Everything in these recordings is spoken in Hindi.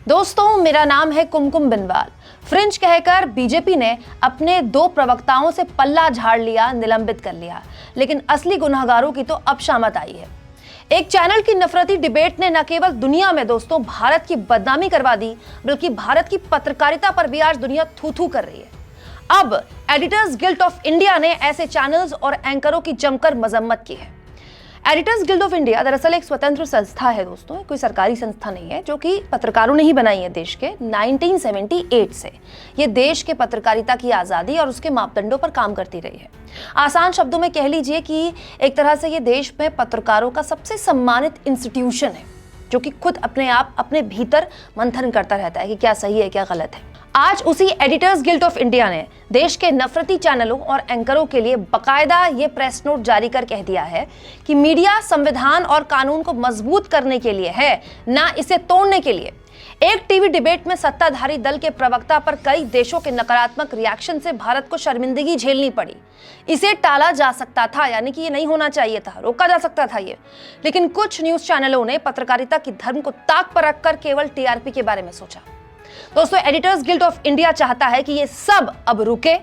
दोस्तों, मेरा नाम है कुमकुम बिनवाल। फ्रिंज कहकर बीजेपी ने अपने 2 प्रवक्ताओं से पल्ला झाड़ लिया, निलंबित कर लिया, लेकिन असली गुनहगारों की तो अब शामत आई है। एक चैनल की नफरती डिबेट ने न केवल दुनिया में दोस्तों भारत की बदनामी करवा दी, बल्कि भारत की पत्रकारिता पर भी आज दुनिया थू थू कर रही है। अब एडिटर्स गिल्ड ऑफ इंडिया ने ऐसे चैनल्स और एंकरों की जमकर मजम्मत की है। एडिटर्स गिल्ड ऑफ इंडिया दरअसल एक स्वतंत्र संस्था है दोस्तों, कोई सरकारी संस्था नहीं है, जो कि पत्रकारों ने ही बनाई है देश के 1978 से। ये देश के पत्रकारिता की आज़ादी और उसके मापदंडों पर काम करती रही है। आसान शब्दों में कह लीजिए कि एक तरह से ये देश में पत्रकारों का सबसे सम्मानित इंस्टीट्यूशन है, जो कि खुद अपने आप अपने भीतर मंथन करता रहता है कि क्या सही है क्या गलत है। आज उसी एडिटर्स गिल्ड ऑफ इंडिया ने देश के नफरती चैनलों और एंकरों के लिए बकायदा ये प्रेस नोट जारी कर कह दिया है कि मीडिया संविधान और कानून को मजबूत करने के लिए है, ना इसे तोड़ने के लिए। एक टीवी डिबेट में सत्ताधारी दल के प्रवक्ता पर कई देशों के नकारात्मक रिएक्शन से भारत को शर्मिंदगी झेलनी पड़ी। इसे टाला जा सकता था, यानी कि ये नहीं होना चाहिए था, रोका जा सकता था ये, लेकिन कुछ न्यूज चैनलों ने पत्रकारिता की धर्म को ताक पर रखकर केवल टीआरपी के बारे में सोचा। दोस्तों, एडिटर्स गिल्ड ऑफ इंडिया चाहता है कि ये सब अब रुके,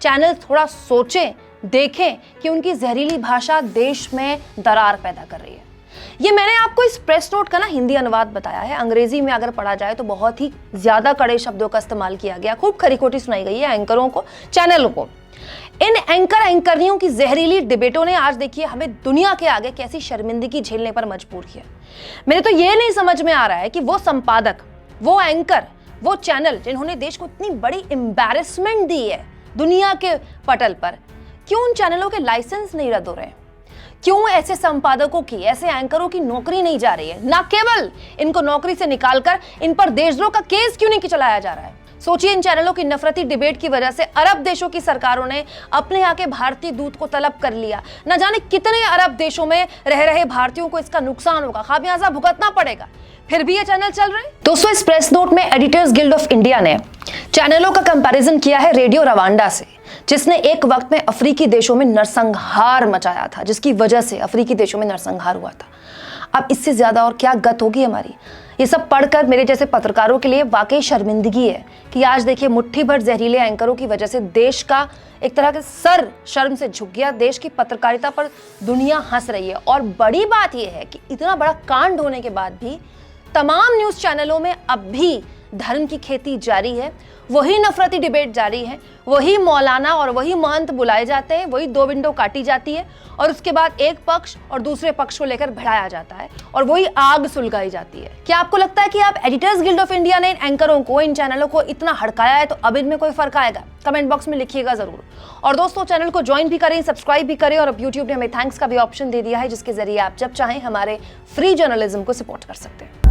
चैनल थोड़ा सोचें, देखें कि उनकी जहरीली भाषा देश में दरार पैदा कर रही है। ये मैंने आपको इस प्रेस नोट का हिंदी अनुवाद बताया है। अंग्रेजी में अगर पढ़ा जाए तो बहुत ही ज्यादा कड़े शब्दों का इस्तेमाल किया गया, खूब खरी-खोटी सुनाई गई है एंकरों को, चैनलों को। इन एंकरियों की जहरीली डिबेटों ने आज देखिए हमें दुनिया के आगे कैसी शर्मिंदगी झेलने पर मजबूर किया। मेरे तो ये नहीं समझ में आ रहा है कि वो संपादक, वो एंकर, वो चैनल जिन्होंने देश को इतनी बड़ी एम्बैरेसमेंट दी है दुनिया के पटल पर, क्यों उन चैनलों के लाइसेंस नहीं रद्द हो रहे हैं? क्यों ऐसे संपादकों की, ऐसे एंकरों की नौकरी नहीं जा रही है? ना केवल इनको नौकरी से निकालकर इन पर देशद्रोह का केस क्यों नहीं चलाया जा रहा है? सोचिए, इन चैनलों की नफरती डिबेट की वजह से अरब देशों की सरकारों ने अपने यहाँ के भारतीय दूत को तलब कर लिया। न जाने कितने अरब देशों में रह रहे भारतीयों को इसका नुकसान होगा, खामियाजा भुगतना पड़ेगा, फिर भी ये चैनल चल रहे हैं। दोस्तों, इस प्रेस नोट में एडिटर्स गिल्ड ऑफ इंडिया ने चैनलों का कंपैरिजन किया है रेडियो रवांडा से, जिसने एक वक्त में अफ्रीकी देशों में नरसंहार मचाया था, जिसकी वजह से अफ्रीकी देशों में नरसंहार हुआ था। अब इससे ज्यादा और क्या गत होगी हमारी? ये सब पढ़कर मेरे जैसे पत्रकारों के लिए वाकई शर्मिंदगी है कि आज देखिए मुट्ठी भर जहरीले एंकरों की वजह से देश का एक तरह के सर शर्म से झुक गया। देश की पत्रकारिता पर दुनिया हंस रही है। और बड़ी बात यह है कि इतना बड़ा कांड होने के बाद भी तमाम न्यूज चैनलों में अब भी धर्म की खेती जारी है, वही नफरती डिबेट जारी है, वही मौलाना और वही महंत बुलाए जाते हैं, वही 2 विंडो काटी जाती है और उसके बाद एक पक्ष और दूसरे पक्ष को लेकर भिड़ाया जाता है और वही आग सुलगाई जाती है। क्या आपको लगता है कि आप एडिटर्स गिल्ड ऑफ इंडिया ने इन एंकरों को, इन चैनलों को इतना हड़काया है तो अब इनमें कोई फर्क आएगा? कमेंट बॉक्स में लिखिएगा जरूर। और दोस्तों, चैनल को ज्वाइन भी करें, सब्सक्राइब भी करें, और अब यूट्यूब ने हमें थैंक्स का भी ऑप्शन दे दिया है, जिसके जरिए आप जब चाहें हमारे फ्री जर्नलिज्म को सपोर्ट कर सकते हैं।